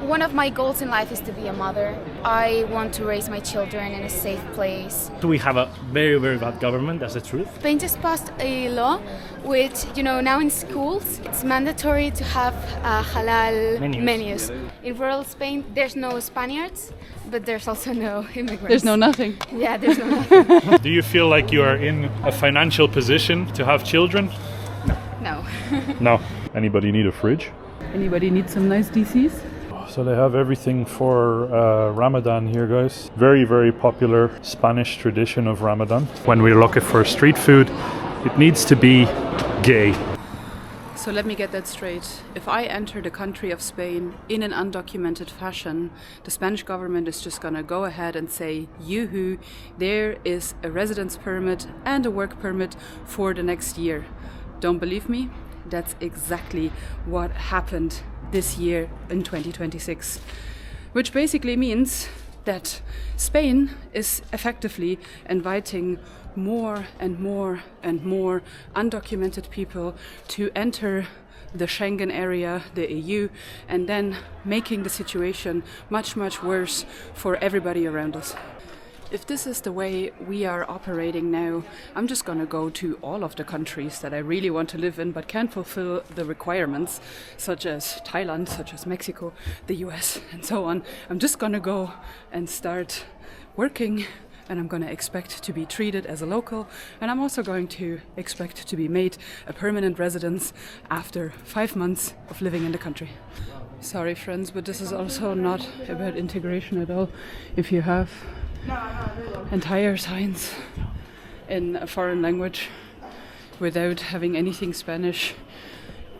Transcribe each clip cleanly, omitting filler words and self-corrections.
One of my goals in life is to be a mother. I want to raise my children in a safe place. We have a very, very bad government, that's the truth. Spain just passed a law which, now in schools, it's mandatory to have halal menus. In rural Spain, there's no Spaniards, but there's also no immigrants. There's no nothing. Yeah, there's no nothing. Do you feel like you are in a financial position to have children? No. No. Anybody need a fridge? Anybody need some nice DCs? So they have everything for Ramadan here, guys. Very, very popular Spanish tradition of Ramadan. When we're looking for street food, it needs to be gay. So let me get that straight. If I enter the country of Spain in an undocumented fashion, the Spanish government is just gonna go ahead and say, yoo-hoo, there is a residence permit and a work permit for the next year. Don't believe me? That's exactly what happened this year in 2026. Which basically means that Spain is effectively inviting more and more and more undocumented people to enter the Schengen area, the EU, and then making the situation much, much worse for everybody around us. If this is the way we are operating now, I'm just gonna go to all of the countries that I really want to live in but can't fulfill the requirements, such as Thailand, such as Mexico, the US, and so on. I'm just gonna go and start working, and I'm gonna expect to be treated as a local, and I'm also going to expect to be made a permanent residence after 5 months of living in the country. Sorry friends, but this is also not about integration at all. If you have entire signs in a foreign language without having anything Spanish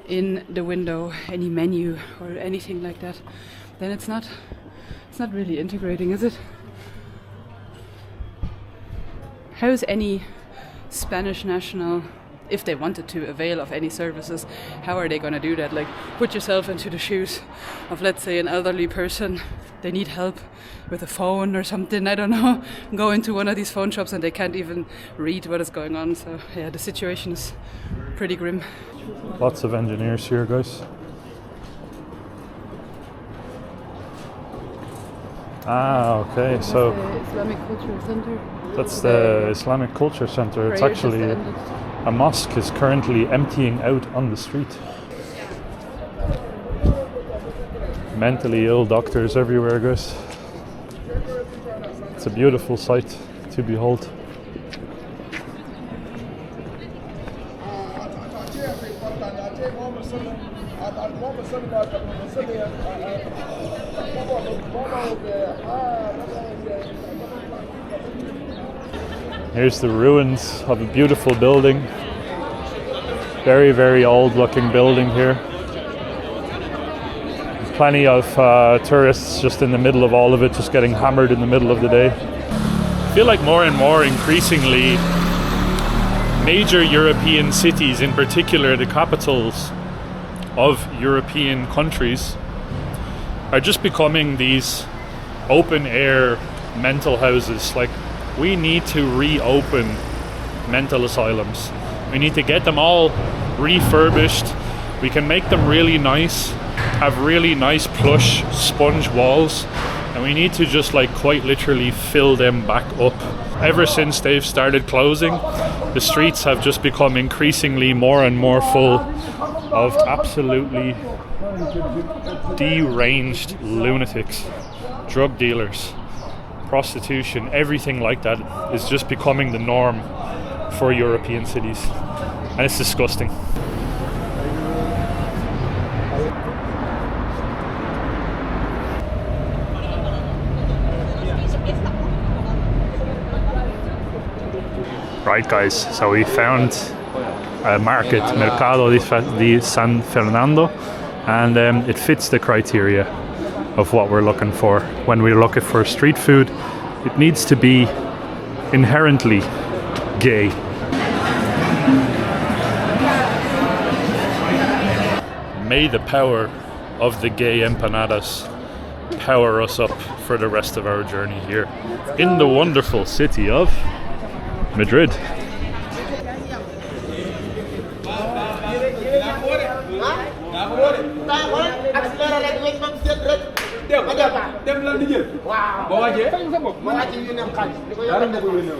in the window, any menu or anything like that, then it's not really integrating, is it? How is any Spanish national, if they wanted to avail of any services, how are they going to do that? Like, put yourself into the shoes of, let's say, an elderly person. They need help with a phone or something, I don't know. Go into one of these phone shops and they can't even read what is going on. So yeah, the situation is pretty grim. Lots of engineers here, guys. Ah, okay, so Islamic Cultural Center. That's the Islamic Culture Center. It's actually a mosque is currently emptying out on the street. Mentally ill doctors everywhere, guys. It's a beautiful sight to behold. Here's the ruins of a beautiful building. Very, very old looking building here. Plenty of tourists just in the middle of all of it, just getting hammered in the middle of the day. I feel like more and more increasingly major European cities, in particular the capitals of European countries, are just becoming these open air mental houses. Like, we need to reopen mental asylums. We need to get them all refurbished. We can make them really nice, have really nice plush sponge walls, and we need to just quite literally fill them back up. Ever since they've started closing, the streets have just become increasingly more and more full of absolutely deranged lunatics, drug dealers, prostitution, everything like that is just becoming the norm for European cities, and it's disgusting. Right guys, so we found a market, Mercado di San Fernando, and it fits the criteria of what we're looking for. When we're looking for street food, it needs to be inherently gay. May the power of the gay empanadas power us up for the rest of our journey here in the wonderful city of Madrid. dem lan di jël waaw boo wàccee ma wàcce ñu ne xaalis dara nga koy wënew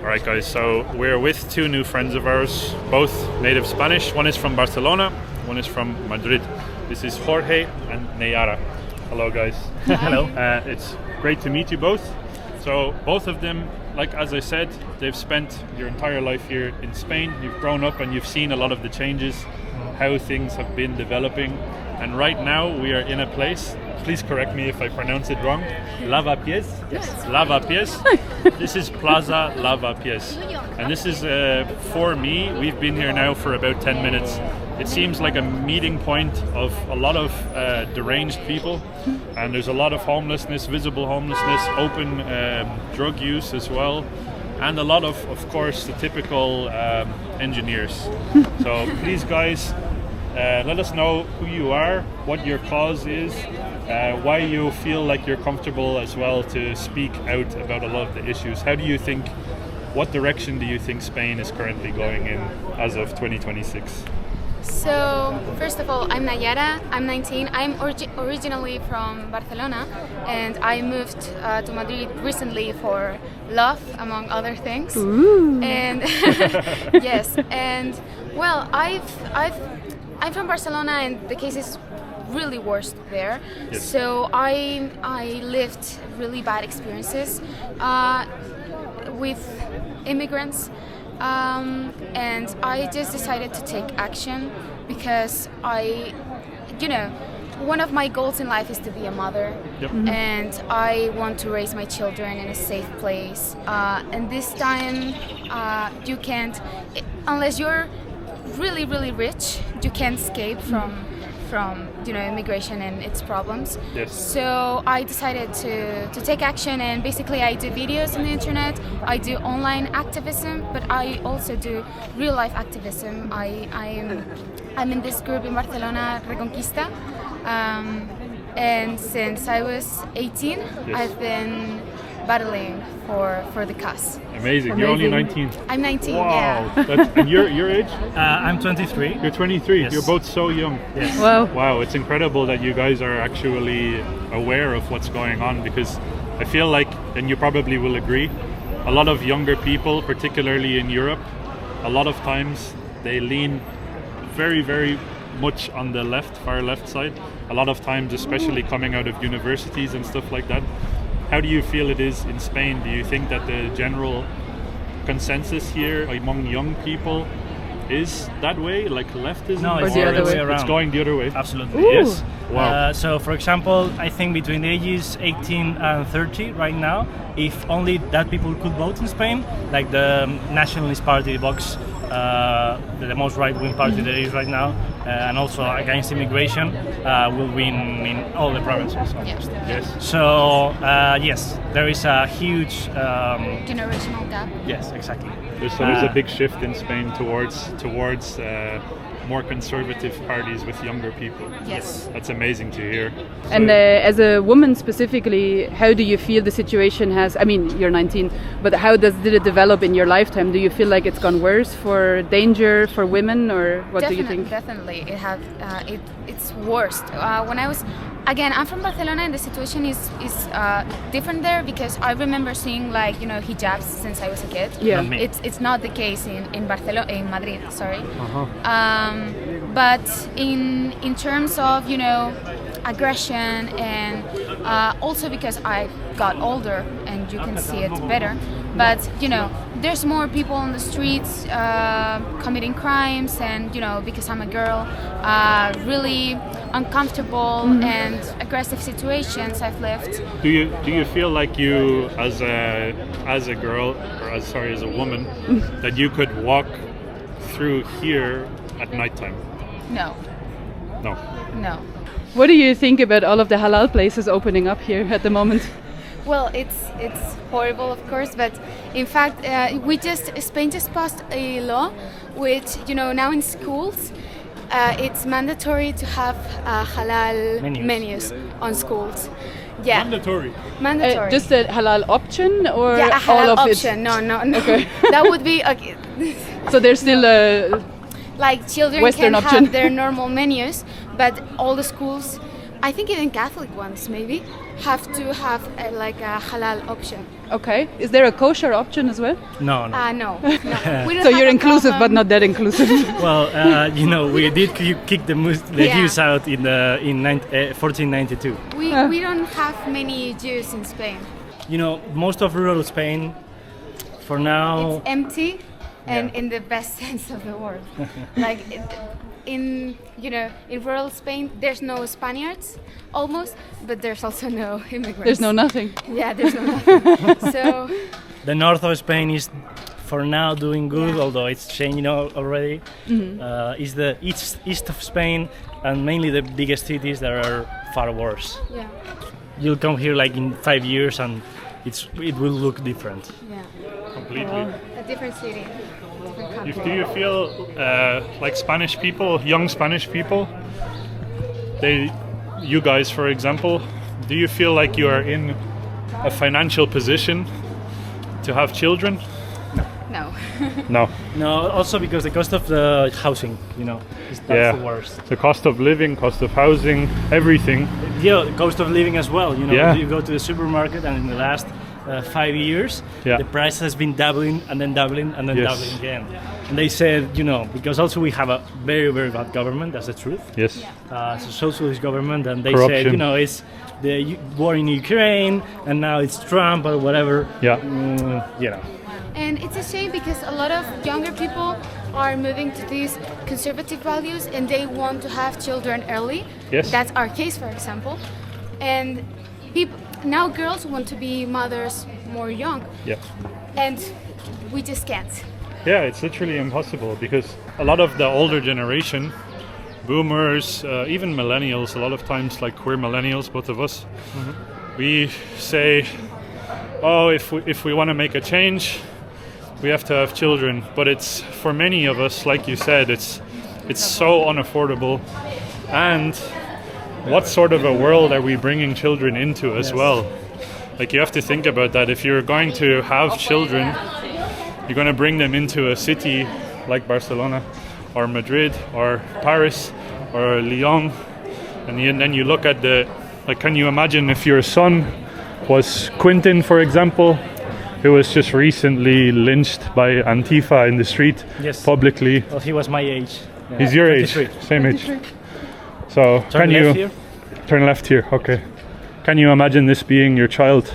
Alright guys, so we're with two new friends of ours, both native Spanish. One is from Barcelona, one is from Madrid. This is Jorge and Nayara. Hello guys. Hello. It's great to meet you both. So both of them, like as I said, they've spent your entire life here in Spain. You've grown up and you've seen a lot of the changes, how things have been developing. And right now we are in a place, please correct me if I pronounce it wrong, Lavapiés? Yes. Lavapiés. This is Plaza Lavapiés. And this is, for me, we've been here now for about 10 minutes. It seems like a meeting point of a lot of deranged people, and there's a lot of homelessness, visible homelessness, open drug use as well, and a lot of course, the typical engineers. So please guys, let us know who you are, what your cause is, why you feel like you're comfortable as well to speak out about a lot of the issues. How do you think, what direction do you think Spain is currently going in as of 2026? So, first of all, I'm Nayara, I'm 19, I'm originally from Barcelona, and I moved to Madrid recently for love, among other things. Ooh. And yes, and well, I'm from Barcelona, and the case is really worse there. Yes. So I lived really bad experiences with immigrants. And I just decided to take action because one of my goals in life is to be a mother. Yep. And I want to raise my children in a safe place. And this time, you can't, unless you're really, really rich, you can't escape from immigration and its problems. Yes. So I decided to take action, and basically I do videos on the internet, I do online activism, but I also do real life activism. I'm in this group in Barcelona, Reconquista, and since I was 18, Yes. I've been battling for the cause. Amazing. You're only 19. I'm 19, Wow. yeah. And your age? I'm 23. You're 23. Yes. You're both so young. Yes. Wow. Wow, it's incredible that you guys are actually aware of what's going on, because I feel like, and you probably will agree, a lot of younger people, particularly in Europe, a lot of times they lean very, very much on the far left side. A lot of times, especially coming out of universities and stuff like that. How do you feel it is in Spain? Do you think that the general consensus here among young people is that way, like leftism? No, it's Or the other way around. It's going the other way. Absolutely. Ooh. Yes. Wow. So, for example, I think between the ages 18 and 30 right now, if only that people could vote in Spain, like the Nationalist Party, Vox, the most right-wing party there is right now, and also against immigration, will win in all the provinces almost. Yes. So, yes, there is a huge... Generational gap. yes, exactly. There's a big shift in Spain towards more conservative parties with younger people. Yes. That's amazing to hear. And as a woman specifically, how do you feel the situation has, I mean, you're 19, but how did it develop in your lifetime? Do you feel like it's gone worse for danger for women, or what do you think? Definitely, it's worse. When I was, again, I'm from Barcelona, and the situation is different there, because I remember seeing hijabs since I was a kid. Yeah. Not me. It's not the case in Barcelona, in Madrid. Sorry. Uh-huh. But in terms of aggression, and also because I got older and you can see it better. But there's more people on the streets committing crimes, and because I'm a girl, really uncomfortable and aggressive situations I've lived. Do you feel like you, as a girl, or as a woman, that you could walk through here at nighttime? No. No. No. What do you think about all of the halal places opening up here at the moment? Well, it's horrible, of course, but in fact, Spain just passed a law, which now in schools, it's mandatory to have halal menus on schools. Yeah. Mandatory. Just a halal option or yeah, a halal all of option. it? No. Okay. That would be okay. So there's still a Like children Western can option. have their normal menus, but all the schools, I think even Catholic ones maybe, have to have like a halal option. Okay. Is there a kosher option as well? No. No. We don't So have you're a inclusive, but problem. not that inclusive. Well, we did kick the Yeah. Jews out in 1492. We don't have many Jews in Spain. Most of rural Spain, for now, It's empty, and Yeah. in the best sense of the word. Like in rural Spain, there's no Spaniards almost, but there's also no immigrants. There's no nothing. Yeah, there's no nothing. So the north of Spain is for now doing good, Yeah. although it's changing already. Is the east of Spain, and mainly the biggest cities that are far worse. yeah, You'll come here like in 5 years, and it will look different. yeah, Completely. a different city, different country. Do you feel like Spanish people, young Spanish people, you guys, for example, do you feel like you are in a financial position to have children? No. No. No, also because the cost of the housing, that's the worst. The cost of living, cost of housing, everything. Yeah, the cost of living as well. Yeah. You go to the supermarket, and in the last 5 years, Yeah. the price has been doubling and then doubling and then Yes. doubling again. And they said, because also we have a very, very bad government. That's the truth. Yes. It's a socialist government, and they Corruption. said, it's the war in Ukraine, and now it's Trump or whatever. Yeah. And it's a shame because a lot of younger people are moving to these conservative values and they want to have children early. Yes. That's our case, for example. And now girls want to be mothers more young, Yeah. and we just can't. Yeah, it's literally impossible because a lot of the older generation, boomers, even millennials, a lot of times, like we're millennials, both of us, we say, oh, if we want to make a change, we have to have children. But it's, for many of us, like you said, it's so unaffordable. And what sort of a world are we bringing children into as well? Like, you have to think about that. If you're going to have children, you're going to bring them into a city like Barcelona or Madrid or Paris or Lyon, and then you look at can you imagine if your son was Quentin, for example, who was just recently lynched by Antifa in the street publicly. Well, he was my age. Yeah. He's your 23. age, same age. So Turn left here? Turn left here, okay. Can you imagine this being your child?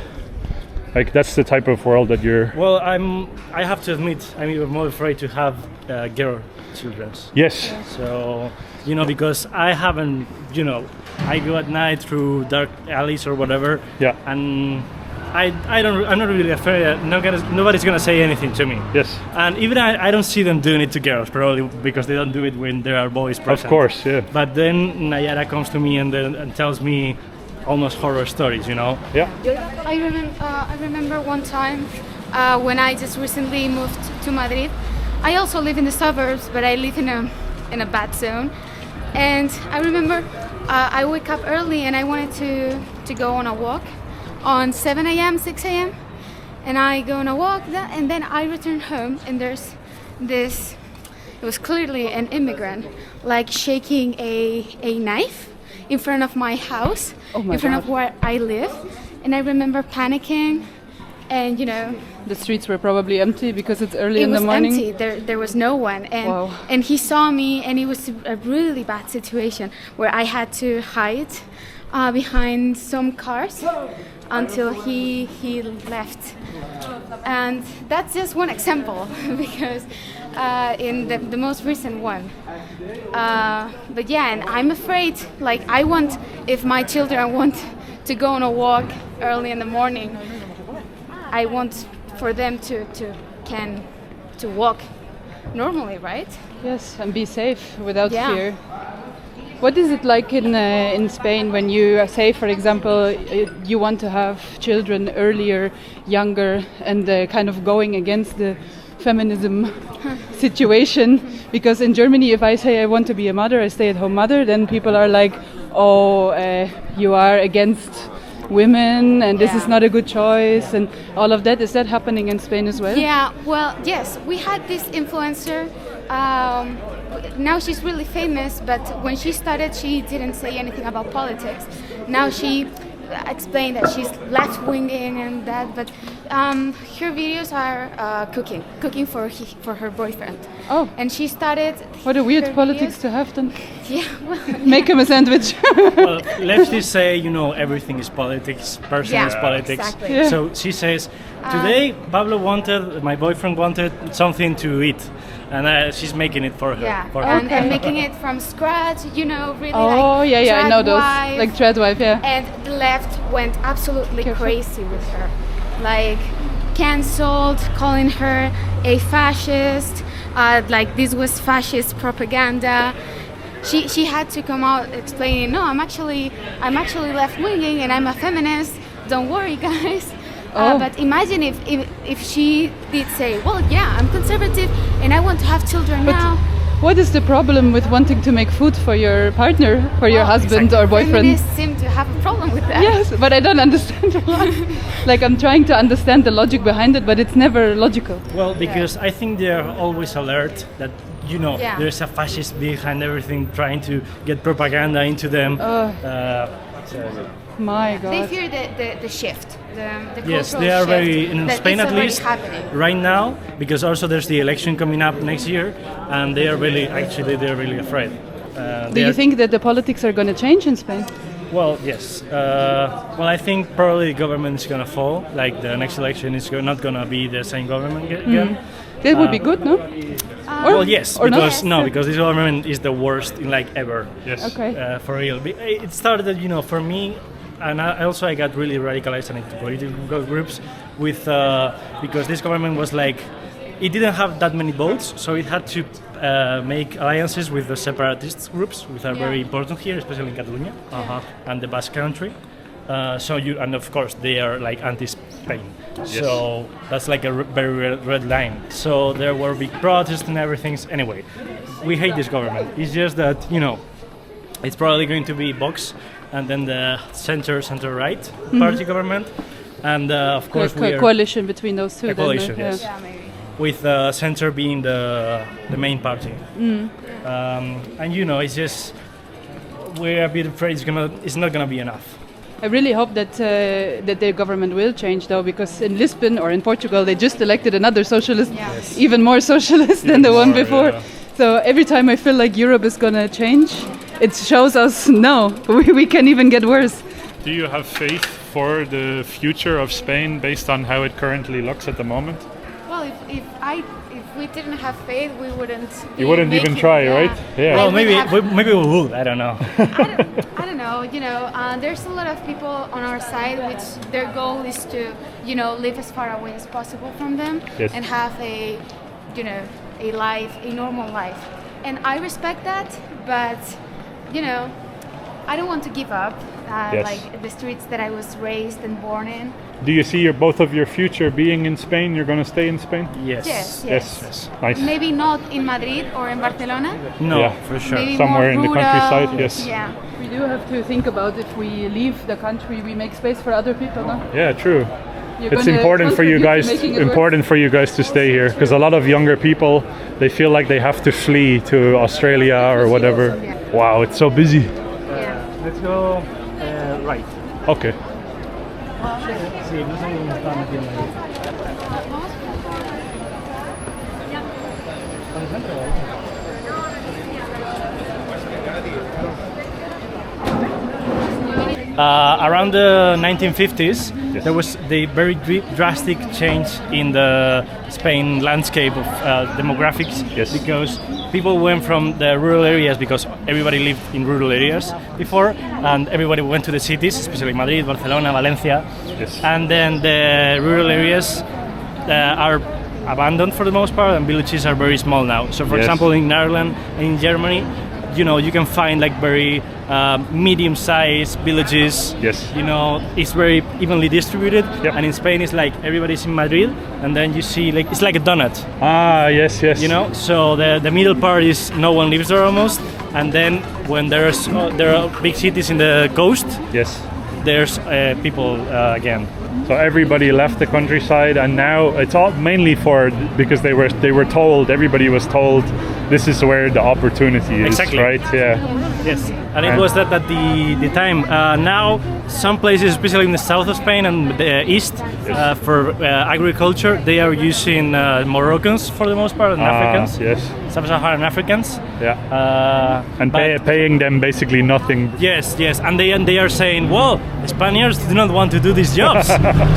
Like, that's the type of world that you're... Well, I have to admit, I'm even more afraid to have girl children. Yes. So, because I haven't, I go at night through dark alleys or whatever. Yeah. And I'm not really afraid. Nobody's gonna say anything to me. Yes. And even I don't see them doing it to girls, probably because they don't do it when there are boys present. Of course, yeah. But then Nayara comes to me and tells me almost horror stories, Yeah. I remember one time when I just recently moved to Madrid. I also live in the suburbs, but I live in a bad zone. And I remember I wake up early and I wanted to go on a walk on 7 a.m., 6 a.m. And I go on a walk and then I return home and there's this, it was clearly an immigrant, like shaking a knife in front of my house, in front of where I live. And I remember panicking and, The streets were probably empty because it's early in the morning. It was empty. There was no one. And, Wow. and he saw me and it was a really bad situation where I had to hide behind some cars until he left. And that's just one example because in the most recent one. But yeah, and I'm afraid, like if my children want to go on a walk early in the morning, I want for them to walk normally, right? Yes, and be safe without Yeah. fear. What is it like in Spain when you say, for example, you want to have children earlier, younger, and kind of going against the feminism situation? Because in Germany, if I say I want to be a mother, a stay-at-home mother, then people are like, "Oh, you are against women and this is not a good choice and all of that. Is that happening in Spain as well? Yeah, well, yes, we had this influencer. Now she's really famous, but when she started, she didn't say anything about politics. Now she explained that she's left-winging and that, but her videos are cooking for her boyfriend. Oh. And she started. What a weird politics videos. to have then. Yeah, well, Make him a sandwich. Well, let's just say, everything is politics, person is politics. Exactly. Yeah. So she says, today my boyfriend wanted something to eat, and she's making it for her. yeah, For her. and making it from scratch. Really. Oh, like yeah, I know those. Tradwife. Like Tradwife, yeah. And the left went absolutely crazy with her, like cancelled, calling her a fascist. Like this was fascist propaganda. She had to come out explaining, no, I'm actually left-winging and I'm a feminist. Don't worry, guys. But imagine if she did say, well, yeah, I'm conservative and I want to have children now. What is the problem with wanting to make food for your partner, for your husband or boyfriend? Feminists seem to have a problem with that. Yes, but I don't understand why. Like, I'm trying to understand the logic behind it, but it's never logical. Well, because I think they're always alert that, there's a fascist behind everything trying to get propaganda into them. My God. They fear the shift, the Yes, cultural they are shift very, in that Spain is at already least, happening. right now, because also there's the election coming up next year, and they're really afraid. Do you think that the politics are going to change in Spain? Well, yes. I think probably the government is going to fall. Like the next election is not going to be the same government again. That would be good, no? Well, yes, or because not? because this government is the worst in ever. Yes. Okay. For real. It started, for me, and I got really radicalized into political groups with because this government was it didn't have that many votes, so it had to make alliances with the separatist groups, which are very important here, especially in Catalonia and the Basque Country. And of course they are anti-Spain. Yes. So that's a very red line. So there were big protests and everything. Anyway, we hate this government. It's just that it's probably going to be Vox, and then the center-right party government, and of course we are coalition between those two. a coalition. Then, Yes. Yeah, maybe. With center being the main party. And it's just we're a bit afraid it's not gonna be enough. I really hope that the government will change, though, because in Lisbon or in Portugal they just elected another socialist, even more socialist than the one before. Yeah. So every time I feel like Europe is gonna change, it shows us no, we can even get worse. Do you have faith for the future of Spain based on how it currently looks at the moment? Well, if we didn't have faith, we wouldn't. You wouldn't even try, right? Yeah. Well, maybe we would. I don't know. I don't know. There's a lot of people on our side which their goal is to, live as far away as possible from them and have a normal life. And I respect that, but I don't want to give up. The streets that I was raised and born in. Do you see both of your future being in Spain? You're going to stay in Spain? Yes. Nice. Maybe not in Madrid or in Barcelona. No, for sure. Maybe somewhere in the rural, countryside. Yes. Yeah. We do have to think about if we leave the country, we make space for other people, no? Yeah, true. It's important for you guys to stay here, because a lot of younger people, they feel like they have to flee to Australia or whatever. Wow, it's so busy. Yeah. Let's go right. Okay. Sí, no sé dónde está metiendo ahí. Around the 1950s, there was the very drastic change in the Spain landscape of demographics, because people went from the rural areas, because everybody lived in rural areas before, and everybody went to the cities, especially Madrid, Barcelona, Valencia, and then the rural areas are abandoned for the most part, and villages are very small now. So, for example, in Ireland and in Germany, you can find very medium-sized villages. It's very evenly distributed. And in Spain, it's everybody's in Madrid, and then you see it's like a donut. Yes. So the middle part is no one lives there almost, and then when there are big cities in the coast, there's people again. So everybody left the countryside, and now it's all mainly because they were told, everybody was told, this is where the opportunity is. Exactly. Right? Yeah. Yes, and it was that at the time. Now, some places, especially in the south of Spain and the east, for agriculture, they are using Moroccans for the most part, and Africans. Yes. Sub-Saharan Africans. Yeah. And paying them basically nothing. Yes, and they are saying, well, Spaniards do not want to do these jobs,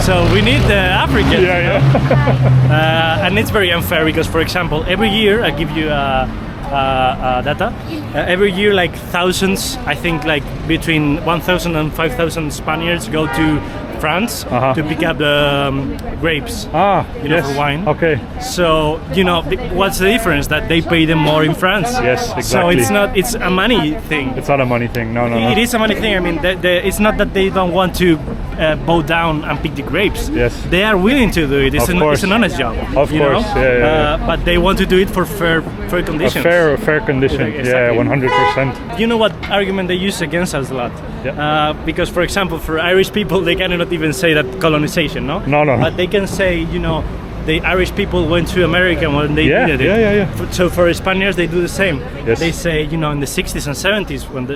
so we need Africans. Yeah. And it's very unfair because, for example, every year I give you data. Every year, like thousands, I think, like between 1,000 and 5,000 Spaniards go to France to pick up the grapes, for wine. Okay. So, what's the difference? That they pay them more in France. Yes, exactly. So it's a money thing. It's not a money thing, no. It is a money thing. I mean, it's not that they don't want to bow down and pick the grapes. Yes. They are willing to do it. It's an honest job. Of course, yeah. But they want to do it for fair conditions. A fair condition, Exactly. 100%. You know what argument they use against us a lot? Yeah. Because, for example, for Irish people, they cannot even say that colonization, no? No. But they can say, the Irish people went to America when they did it. Yeah. So for Spaniards, they do the same. Yes. They say, in the 60s and 70s, when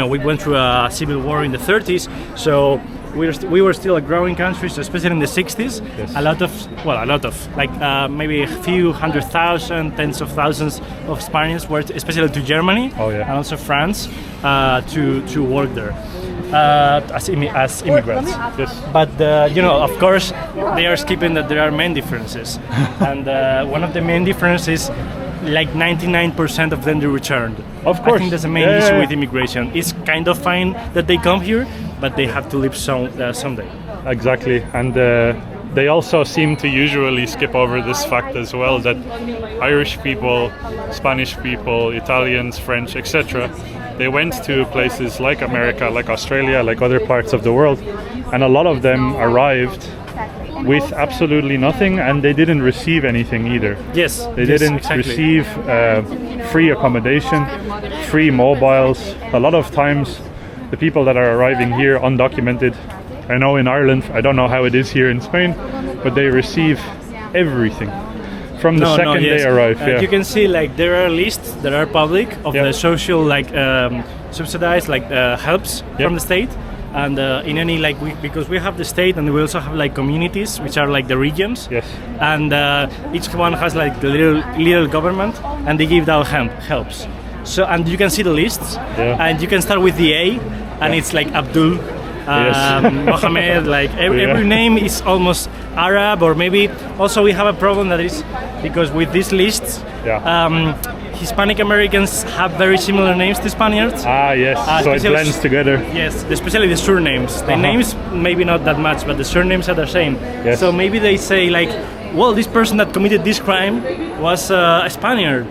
we went through a civil war in the 30s, so we were still a growing country, so especially in the 60s, a lot of, like maybe a few 100,000, tens of thousands of Spaniards were, especially to Germany and also France, to work there. As immigrants. Yes. But of course, they are skipping that there are main differences, and one of the main differences, like 99% of them they returned. Of course. I think that's the main issue with immigration. It's kind of fine that they come here, but they have to leave someday. Exactly, and they also seem to usually skip over this fact as well, that Irish people, Spanish people, Italians, French, etc., they went to places like America, like Australia, like other parts of the world, and a lot of them arrived with absolutely nothing, and they didn't receive anything either. Yes. They didn't receive free accommodation, free mobiles. A lot of times, the people that are arriving here undocumented, I know in Ireland, I don't know how it is here in Spain, but they receive everything. From the second they arrive. You can see, like, there are lists that are public of the social, like, subsidized, like, helps from the state, and in any, like, because we have the state and we also have, like, communities, which are like the regions. Yes. And each one has, like, the little government, and they give out helps. So, and you can see the lists, and you can start with the A, and it's like Abdul. Mohammed, like every name is almost Arab, or maybe also we have a problem that is because with these lists, Hispanic Americans have very similar names to Spaniards. So it blends together. Yes, especially the surnames. The names maybe not that much, but the surnames are the same. Yes. So maybe they say like, well, this person that committed this crime was a Spaniard.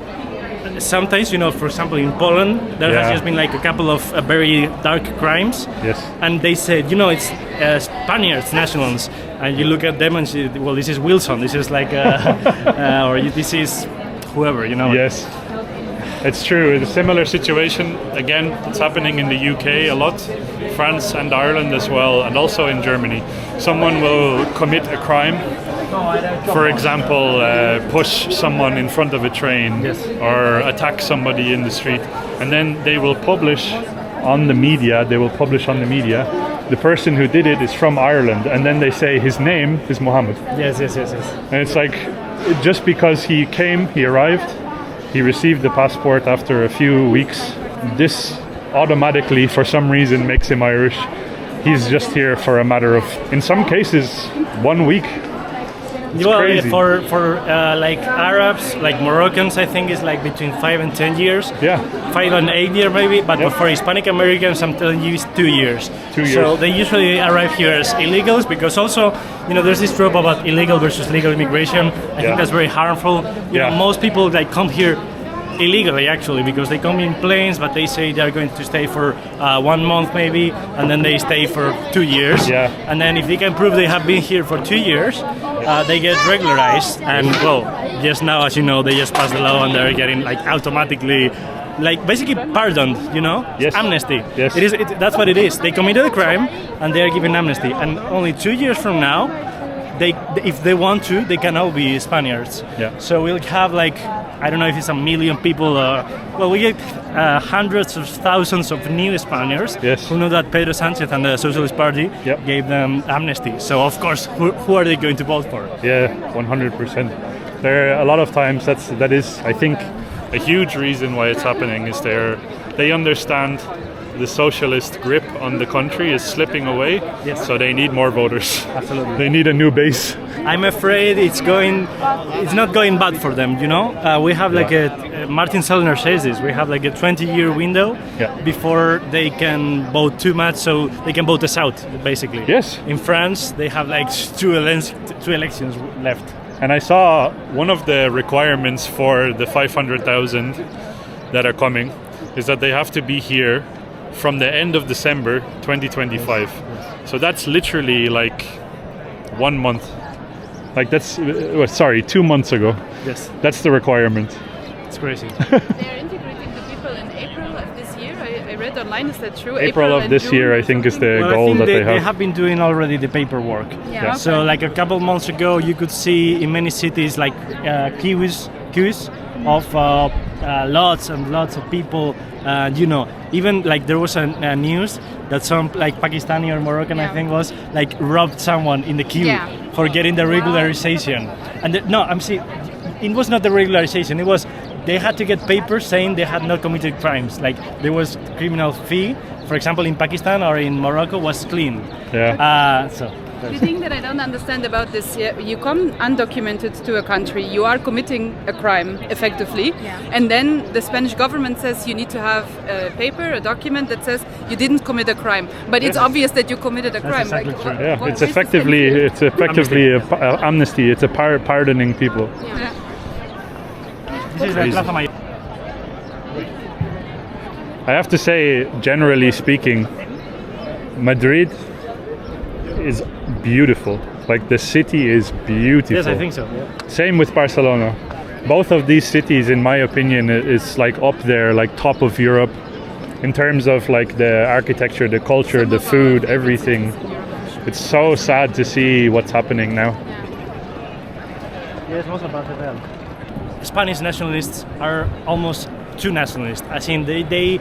Sometimes, for example, in Poland, there has just been like a couple of very dark crimes. Yes. And they said, it's Spaniards, nationals. And you look at them and say, well, this is Wilson, this is like, or this is whoever, Yes. It's true. It's a similar situation. Again, it's happening in the UK a lot, France and Ireland as well, and also in Germany. Someone will commit a crime. For example, push someone in front of a train or attack somebody in the street, and then they will publish on the media. The person who did it is from Ireland, and then they say his name is Mohammed. Yes. And it's like, just because he arrived, he received the passport after a few weeks, this automatically, for some reason, makes him Irish. He's just here for a matter of, in some cases, 1 week. It's crazy. For like Arabs, like Moroccans, I think is like between 5 and 10 years. 5 and 8 years maybe, but for Hispanic Americans, I'm telling you, it's 2 years. 2 years. So they usually arrive here as illegals, because also, there's this trope about illegal versus legal immigration. I think that's very harmful. Most people like come here illegally, actually, because they come in planes, but they say they're going to stay for 1 month maybe, and then they stay for 2 years. And then if they can prove they have been here for 2 years, they get regularized. And well, just now, as you know, they just passed the law and they're getting like automatically like basically pardoned, Yes. amnesty. Yes. That's what it is. They committed a crime and they are given amnesty. And only 2 years from now, if they want to, they can all be Spaniards. Yeah. So we'll have like, I don't know if it's 1 million people. We get hundreds of thousands of new Spaniards who know that Pedro Sánchez and the Socialist Party gave them amnesty. So of course, who are they going to vote for? Yeah, 100%. There a lot of times that is, I think, a huge reason why it's happening is they understand the socialist grip on the country is slipping away, so they need more voters. Absolutely. They need a new base. I'm afraid it's not going bad for them, We have like Martin Sellner says this, we have like a 20-year window before they can vote too much, so they can vote us out, basically. Yes. In France, they have like two elections left. And I saw one of the requirements for the 500,000 that are coming is that they have to be here from the end of December 2025. So that's literally like 1 month. Like that's 2 months ago. Yes. That's the requirement. It's crazy. They're integrating the people in April of this year. I read online, is that true? April of this year, I think, is the goal that they have. They have been doing already the paperwork. Yeah. Okay. So like a couple months ago, you could see in many cities like queues of lots and lots of people. Even like there was a news that some like Pakistani or Moroccan, I think was, like robbed someone in the queue for getting the regularization. And it was not the regularization. It was they had to get papers saying they had not committed crimes. Like there was criminal fee, for example, in Pakistan or in Morocco was clean. Yeah. The thing that I don't understand about this, you come undocumented to a country, you are committing a crime, effectively, and then the Spanish government says you need to have a paper, a document that says you didn't commit a crime, but it's obvious that you committed a crime. That's exactly true. Yeah, it's effectively amnesty. It's a pardoning people. Yeah. This is the Plaza Mayor. I have to say, generally speaking, Madrid is beautiful. Like the city is beautiful. Yes, I think so. Yeah. Same with Barcelona. Both of these cities, in my opinion, is like up there, like top of Europe, in terms of like the architecture, the culture, the food, everything. It's so sad to see what's happening now. Yes, most about it. Spanish nationalists are almost too nationalist. I think they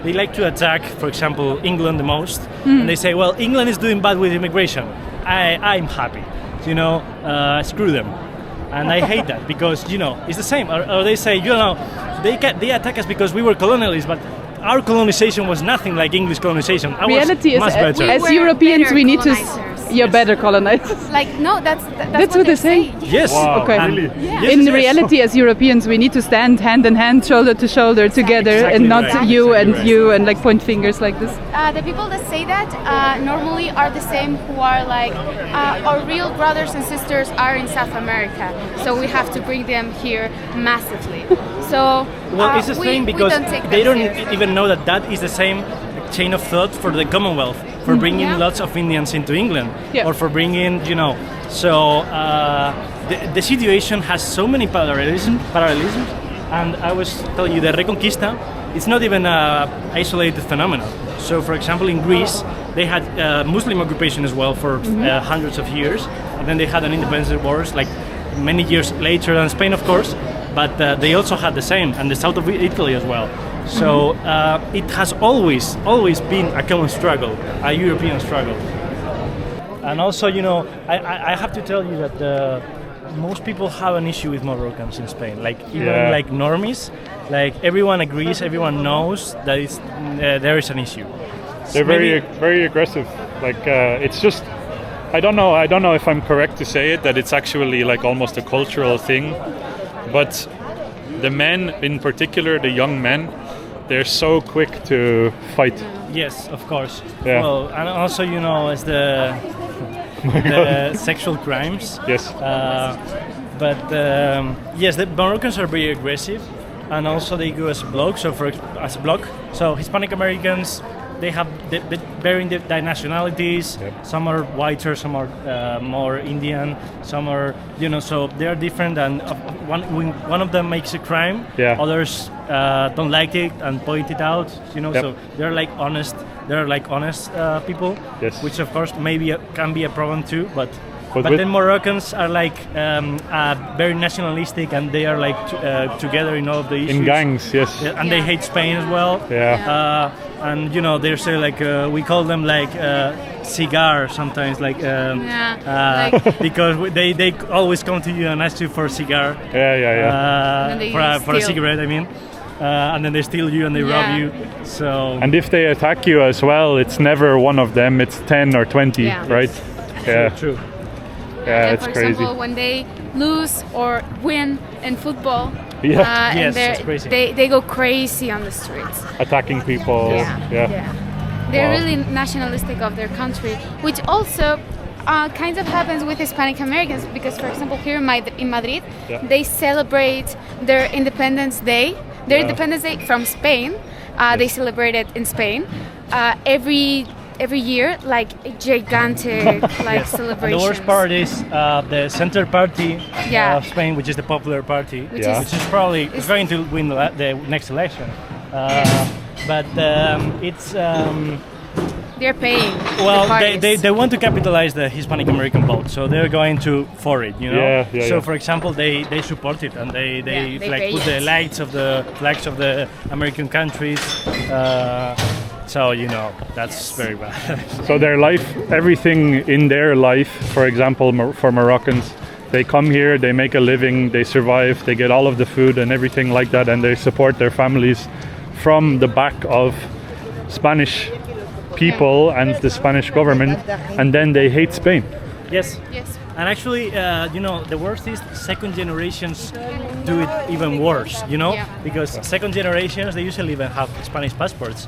like to attack, for example, England the most, and they say, well, England is doing bad with immigration. I'm happy, screw them, and I hate that because it's the same. Or they say, they attack us because we were colonialists, but our colonization was nothing like English colonization. Reality is, much better. as Europeans, we need to. You're better colonizers. Like, no, that's what they say. Yes. Wow, Okay. really? Yes, In yes. reality, as Europeans, we need to stand hand in hand, shoulder to shoulder, together, Exactly and not right. you Exactly and right. you and like point fingers like this. The people that say that normally are the same who are like our real brothers and sisters are in South America, so we have to bring them here massively. So Well, it's the same because they don't even know that is the same chain of thought for the Commonwealth, for bringing lots of Indians into England, or for bringing, So the situation has so many parallelisms, and I was telling you the Reconquista, it's not even an isolated phenomenon. So, for example, in Greece, they had Muslim occupation as well for hundreds of years, and then they had an independence wars like many years later than Spain, of course, but they also had the same, and the south of Italy as well. So it has always been a common struggle, a European struggle. And also, I have to tell you that most people have an issue with Moroccans in Spain. Like even like normies, like everyone agrees, everyone knows that there is an issue. They're very aggressive. Like it's just, I don't know if I'm correct to say it, that it's actually like almost a cultural thing, but the men in particular, the young men, they're so quick to fight. Yes, of course. Yeah. Well, and also, as the sexual crimes. Yes. Yes, the Moroccans are very aggressive, and also they go as a block. So So Hispanic Americans, they have varying their nationalities. Yep. Some are whiter, some are more Indian, some are, so they are different. And when one of them makes a crime, others don't like it and point it out. So they're like honest. They're like honest people, which of course maybe can be a problem too. But then Moroccans are like very nationalistic, and they are like together in all of the issues. In gangs, yes. Yeah, and they hate Spain as well. Yeah. And they say like we call them like cigar sometimes, like because they always come to you and ask you for a cigar. For a cigarette, I mean. And then they steal you and they rob you. So. And if they attack you as well, it's never one of them. It's 10 or 20, right? Yeah. True. Yeah, it's for crazy. example, when they lose or win in football, it's crazy. They go crazy on the streets, attacking people. They're really nationalistic of their country, which also kind of happens with Hispanic Americans, because, for example, here in Madrid, they celebrate their Independence Day. Their Independence Day from Spain. They celebrate it in Spain every year, like a gigantic celebration. And the worst part is the center party of Spain, which is the popular party, which is probably going to win the next election. But it's they're paying. Well, they want to capitalize the Hispanic American vote, so they're going for it, So, for example, they support it, and they put the lights of the flags of the American countries. So, that's very bad. So their life, everything in their life, for example, for Moroccans, they come here, they make a living, they survive, they get all of the food and everything like that, and they support their families from the back of Spanish people and the Spanish government, and then they hate Spain. Yes. And actually, the worst is second generations do it even worse, because second generations, they usually even have Spanish passports.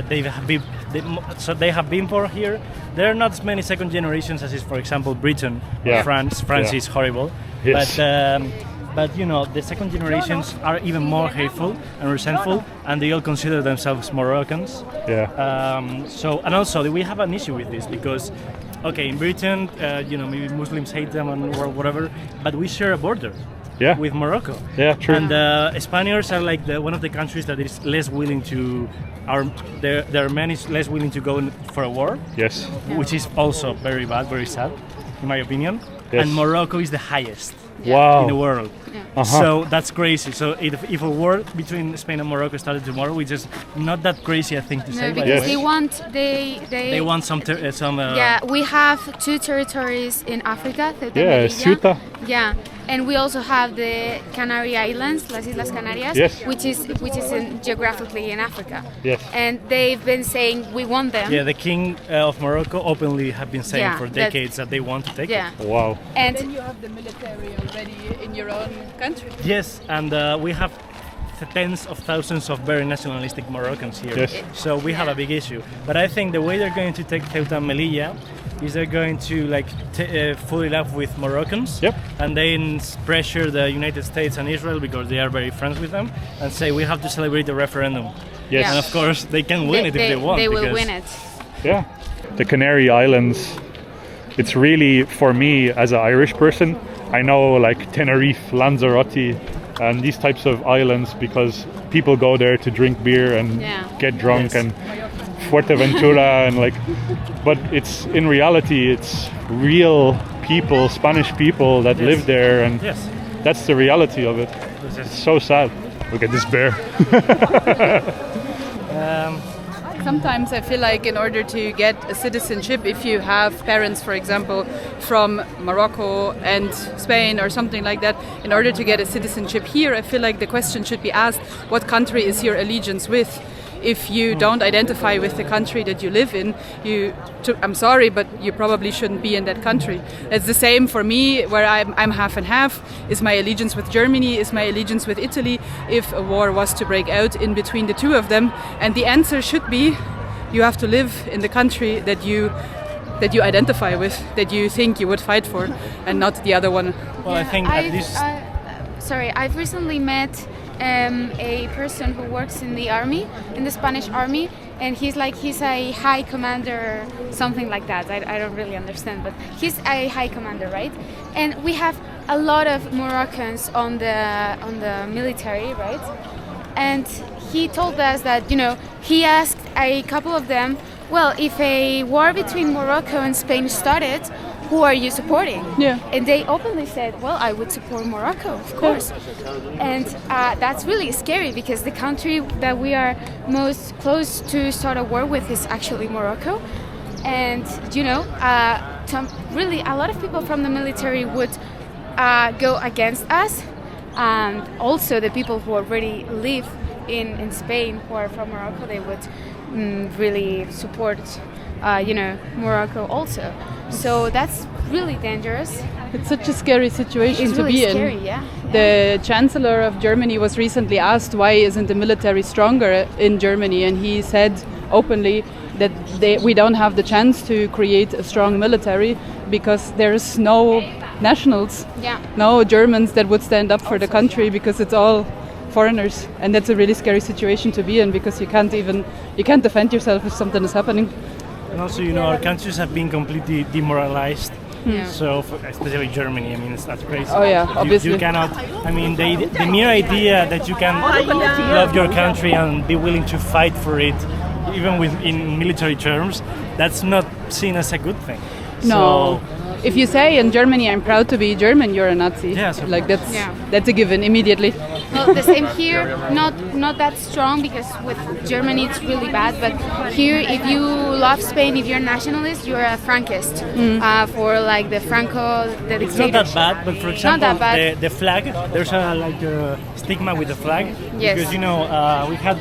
They have been born here. There are not as many second generations as is, for example, Britain or France. France is horrible. Yes. But the second generations are even more hateful and resentful, and they all consider themselves Moroccans. And also we have an issue with this, because in Britain, maybe Muslims hate them or whatever, but we share a border with Morocco. Yeah, true. And Spaniards are like one of the countries that is less willing to. Their men is less willing to go for a war. Yes. Which is also very bad, very sad, in my opinion. Yes. And Morocco is the highest. Wow. In the world. So that's crazy. So if a war between Spain and Morocco started tomorrow, which is not that crazy, I think, to say. Because they want some. We have 2 territories in Africa. Ceuta. And we also have the Canary Islands, Las Islas Canarias, which is geographically in Africa. Yes. And they've been saying we want them. Yeah, the king of Morocco openly have been saying for decades that they want to take it. Wow. And then you have the military already in your own country. Yes, and we have tens of thousands of very nationalistic Moroccans here. Yes. So we have a big issue. But I think the way they're going to take Ceuta and Melilla is they're going to fall in love with Moroccans, and then pressure the United States and Israel, because they are very friends with them, and say we have to celebrate the referendum. Yes. And of course they can win it if they want. They will win it. Yeah. The Canary Islands, it's really, for me as an Irish person, I know like Tenerife, Lanzarote, and these types of islands, because people go there to drink beer and get drunk, and Fuerteventura and but it's in reality it's real people, Spanish people that live there, and that's the reality of it. It's so sad. Look at this bear. Sometimes I feel like in order to get a citizenship, if you have parents, for example, from Morocco and Spain or something like that, in order to get a citizenship here, I feel like the question should be asked, what country is your allegiance with? If you don't identify with the country that you live in, I'm sorry, but you probably shouldn't be in that country. It's the same for me, where I'm half and half. Is my allegiance with Germany? Is my allegiance with Italy? If a war was to break out in between the two of them, and the answer should be, you have to live in the country that you identify with, that you think you would fight for, and not the other one. Well, I think at least. I've recently met a person who works in the army, in the Spanish army, and he's a high commander, something like that. I don't really understand, but he's a high commander, right? And we have a lot of Moroccans on the military, right? And he told us that, he asked a couple of them, well, if a war between Morocco and Spain started, who are you supporting? Yeah. And they openly said, well, I would support Morocco, of course. And that's really scary because the country that we are most close to start a war with is actually Morocco. And, really a lot of people from the military would go against us. And also the people who already live in Spain who are from Morocco, they would really support, Morocco also. So that's really dangerous. It's such a scary situation to really be scary, in. Yeah. The Chancellor of Germany was recently asked why isn't the military stronger in Germany, and he said openly that we don't have the chance to create a strong military because there's no nationals, no Germans that would stand up for the country because it's all foreigners, and that's a really scary situation to be in because you can't defend yourself if something is happening. And also, our countries have been completely demoralized. So, especially Germany, that's crazy. Oh yeah, obviously. You cannot. The mere idea that you can love your country and be willing to fight for it, even in military terms, that's not seen as a good thing. No. So, if you say in Germany, I'm proud to be German, you're a Nazi. Yes, that's a given immediately. Well, the same here, not that strong because with Germany it's really bad, but here if you love Spain, if you're a nationalist, you're a Frankist for like the Franco, the dictatorship. It's not that bad, but for example, the flag, there's a stigma with the flag. Yes. Because we had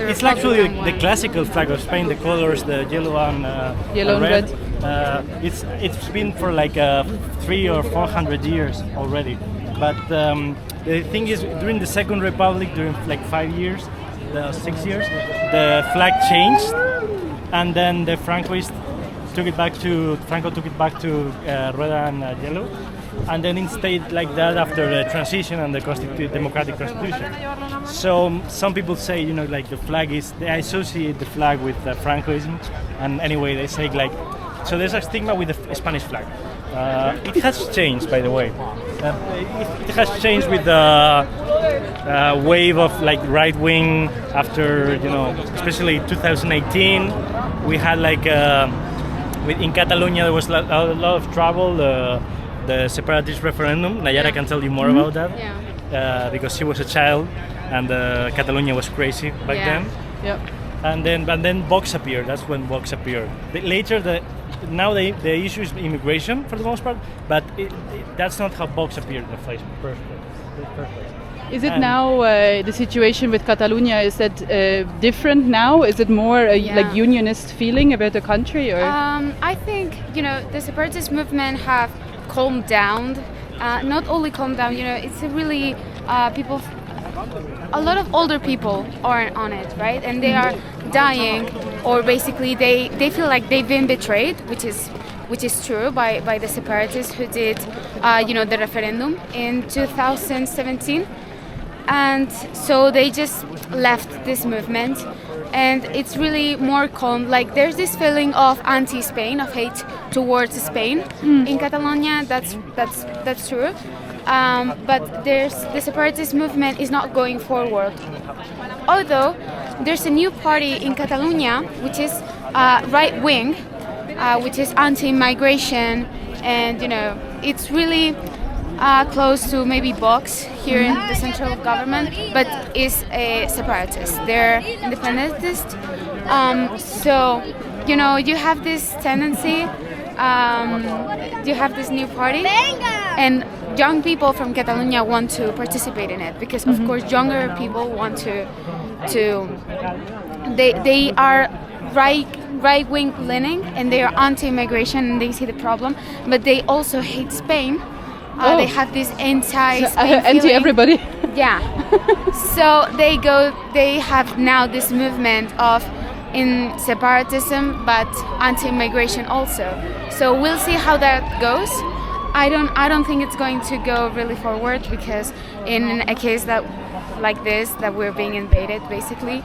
it's actually the classical flag of Spain, the colors, the yellow and red. It's been for like 300 or 400 years already. But the thing is, during the Second Republic, during like 6 years, the flag changed, and then the Franco took it back to red and yellow, and then it stayed like that after the transition and the democratic constitution. So some people say, like the flag they associate the flag with Francoism, and anyway they say like, so there's a stigma with the Spanish flag. It has changed, by the way. It has changed with the wave of like right wing after, especially 2018. We had like in Catalonia there was a lot of trouble. The separatist referendum. Nayara can tell you more about that. Yeah. Because she was a child, and Catalonia was crazy back then. Yep. And then Vox appeared. That's when Vox appeared. Now the issue is immigration for the most part, but that's not how Vox appeared in the first place. Is it now the situation with Catalonia? Is that different now? Is it more like unionist feeling about the country? Or I think the separatist movement have calmed down. Not only calmed down. It's a really people. A lot of older people are on it, right? And they are dying, or basically they feel like they've been betrayed, which is true by the separatists who did the referendum in 2017, and so they just left this movement, and it's really more calm. Like there's this feeling of anti-Spain, of hate towards Spain in Catalonia. That's true. But the separatist movement is not going forward. Although there's a new party in Catalonia which is right-wing, which is anti-immigration, and it's really close to maybe Vox here in the central government, but is a separatist. They're independentist. So you have this tendency. You have this new party, and young people from Catalonia want to participate in it because, of course, younger people want to. They are right-wing leaning, and they are anti-immigration, and they see the problem, but they also hate Spain. They have this anti-Spain anti-everybody. Yeah. So they have now this movement of in separatism, but anti-immigration also. So we'll see how that goes. I don't think it's going to go really forward because in a case that like this, that we're being invaded, basically,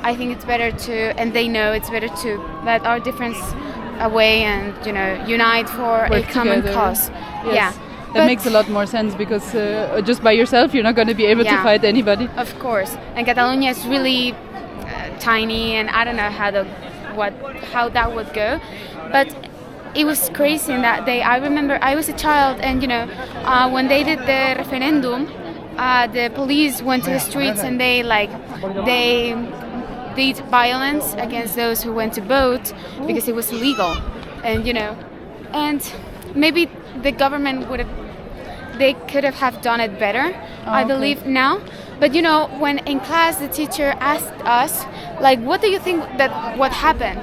I think it's better to, and they know it's better to let our difference away and, you know, unite for Work a common together. cause. Yes. Yeah. That makes a lot more sense because just by yourself you're not going to be able to Yeah. fight anybody. Of course. And Catalonia is really tiny, and I don't know how that would go. But it was crazy in that day. I remember I was a child, and you know, when they did the referendum, the police went to the streets and they did violence against those who went to vote because it was illegal. And you know, and maybe the government they could have done it better, I believe now. But you know, when in class the teacher asked us, like, what do you think what happened?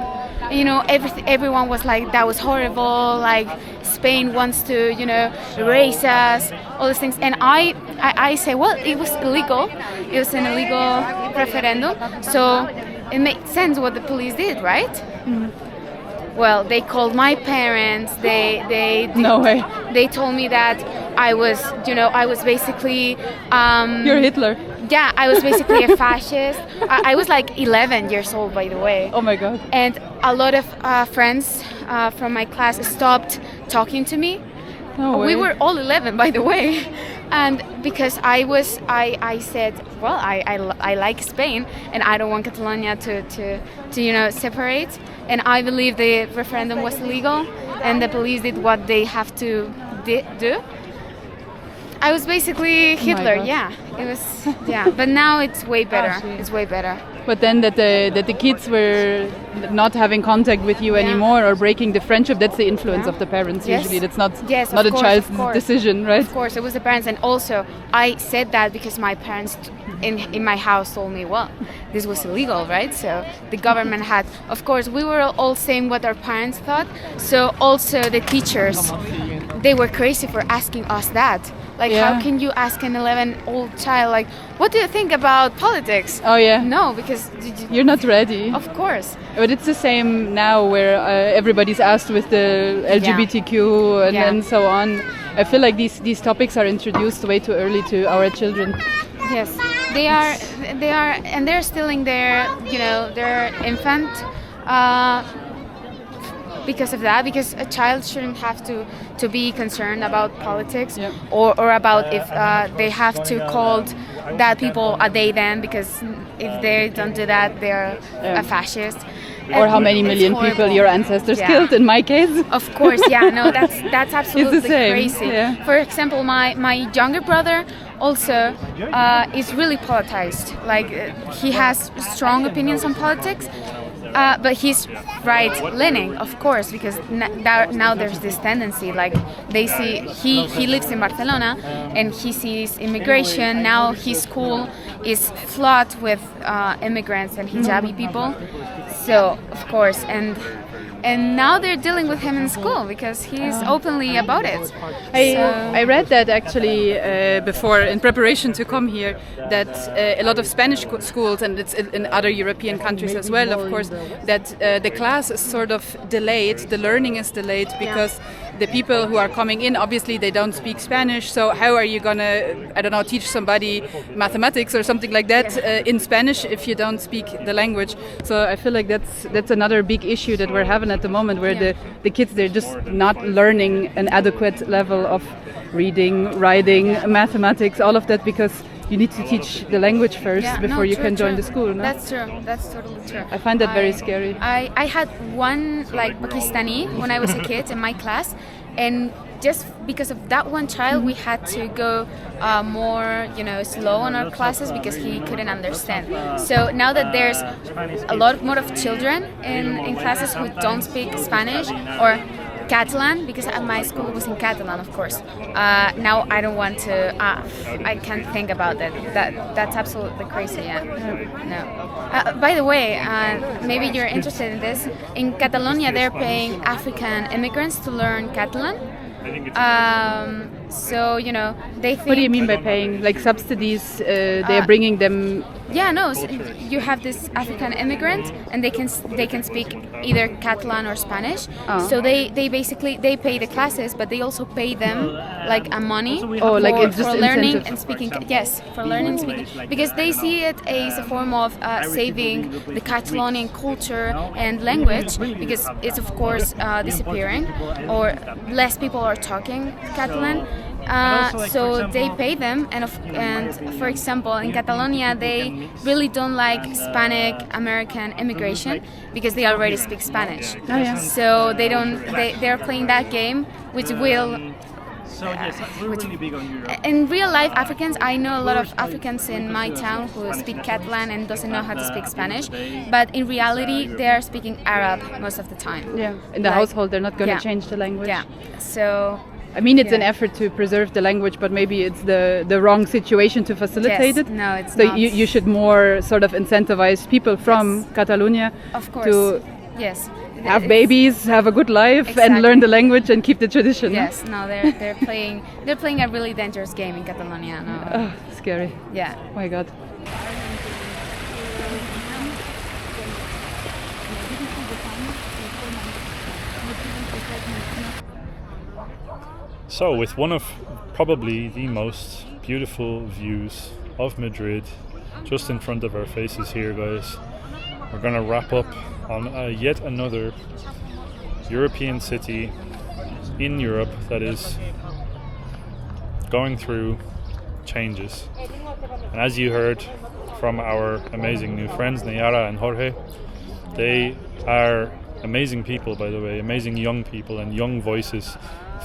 You know, everyone was like, that was horrible, like Spain wants to, you know, erase us, all these things. And I say, well, it was illegal. It was an illegal referendum. So it made sense what the police did, right? Mm-hmm. Well, they called my parents. No way. They told me that I was basically. You're Hitler. Yeah, I was basically a fascist. I was like 11 years old, by the way. Oh my God. And a lot of friends from my class stopped talking to me. No way. We were all 11, by the way. And because I said, well, I like Spain and I don't want Catalonia to you know, separate. And I believe the referendum was illegal and the police did what they have to do. I was basically Hitler, yeah. It was, yeah. But now it's way better. It's way better. But then that the kids were not having contact with you anymore or breaking the friendship, that's the influence of the parents usually. That's not a child's decision, right? Of course, it was the parents. And also, I said that because my parents in my house told me, well, this was illegal, right? So the government had, of course, we were all saying what our parents thought. So also the teachers, they were crazy for asking us that. Like, how can you ask an 11-year-old child, like, what do you think about politics? Oh, yeah. No, because you're not ready. Of course. But it's the same now where everybody's asked with the LGBTQ and so on. I feel like these topics are introduced way too early to our children. Yes, they are, and they're still in their, you know, their infant. Because of that, because a child shouldn't have to be concerned about politics or about if they have to call that people a they them, because if they don't do that, they're a fascist. Or how many million people your ancestors killed in my case. Of course, yeah, no, that's absolutely it's the same. crazy. Yeah. For example, my younger brother also is really politicized. Like he has strong opinions on politics. But he's right-leaning, of course, because now there's this tendency. Like they see, he lives in Barcelona, and he sees immigration. Now his school is flooded with immigrants and hijabi people. So of course, and now they're dealing with him in school because he's openly about it. I read that actually before in preparation to come here, that a lot of Spanish schools, and it's in other European countries as well, of course, that the class is sort of delayed, the learning is delayed because the people who are coming in, obviously they don't speak Spanish, so how are you gonna, I don't know, teach somebody mathematics or something like that in Spanish if you don't speak the language? So I feel like that's another big issue that we're having at the moment, where the kids, they're just not learning an adequate level of reading, writing, mathematics, all of that, because you need to teach the language first before you can join the school. No? That's true. That's totally true. I find that very scary. I had one like Pakistani when I was a kid in my class, and just because of that one child, we had to go more, slow on our classes because he couldn't understand. So now that there's a lot more of children in classes who don't speak Spanish or Catalan, because my school was in Catalan, of course. Now I don't want to. I can't think about that. That's absolutely crazy. Yeah. No. By the way, maybe you're interested in this. In Catalonia, they're paying African immigrants to learn Catalan. So, you know, they think... What do you mean by paying? Like subsidies, they're bringing them... Yeah, no, so you have this African immigrant and they can speak either Catalan or Spanish. So they basically, they pay the classes, but they also pay them like a money like for just learning incentive. and speaking. Yes, for learning speaking, because they see it as a form of saving the Catalonian culture and language, because it's of course disappearing, or less people are talking Catalan. So they pay them, and for example, in Catalonia, they really don't like Hispanic American immigration because they already speak Spanish. Oh, yeah. So they're playing that game, which will. So yes, we're really big on Europe. In real life, Africans, I know a lot of Africans in my town who speak Catalan and doesn't know how to speak Spanish, but in reality, they are speaking Arab most of the time. Yeah, in the household, they're not going to change the language. Yeah, so. I mean, it's an effort to preserve the language, but maybe it's the wrong situation to facilitate it. No, it's so not. You should more sort of incentivize people from Catalonia to have babies, have a good life, and learn the language and keep the tradition. Yes, no, they're playing a really dangerous game in Catalonia. No. Oh, scary. Yeah. Oh my God. So, with one of probably the most beautiful views of Madrid just in front of our faces here, guys, we're going to wrap up on yet another European city in Europe that is going through changes. And as you heard from our amazing new friends, Nayara and Jorge, they are amazing people, by the way, amazing young people and young voices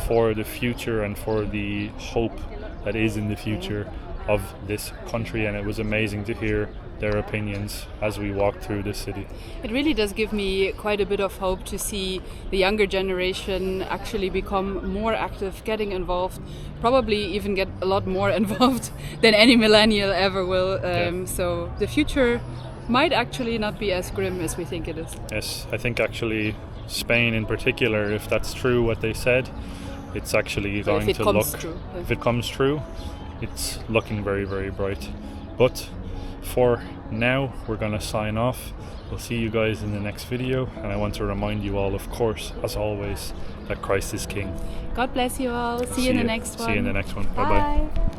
for the future and for the hope that is in the future of this country, and it was amazing to hear their opinions as we walked through the city. It really does give me quite a bit of hope to see the younger generation actually become more active, getting involved, probably even get a lot more involved than any millennial ever will. So the future might actually not be as grim as we think it is. Yes, I think actually Spain in particular, if that's true what they said, it's actually going to look, if it comes true, it's looking very, very bright. But for now, we're going to sign off. We'll see you guys in the next video, and I want to remind you all, of course, as always, that Christ is King. God bless you all. See you in the next one. See you in the next one. Bye-bye.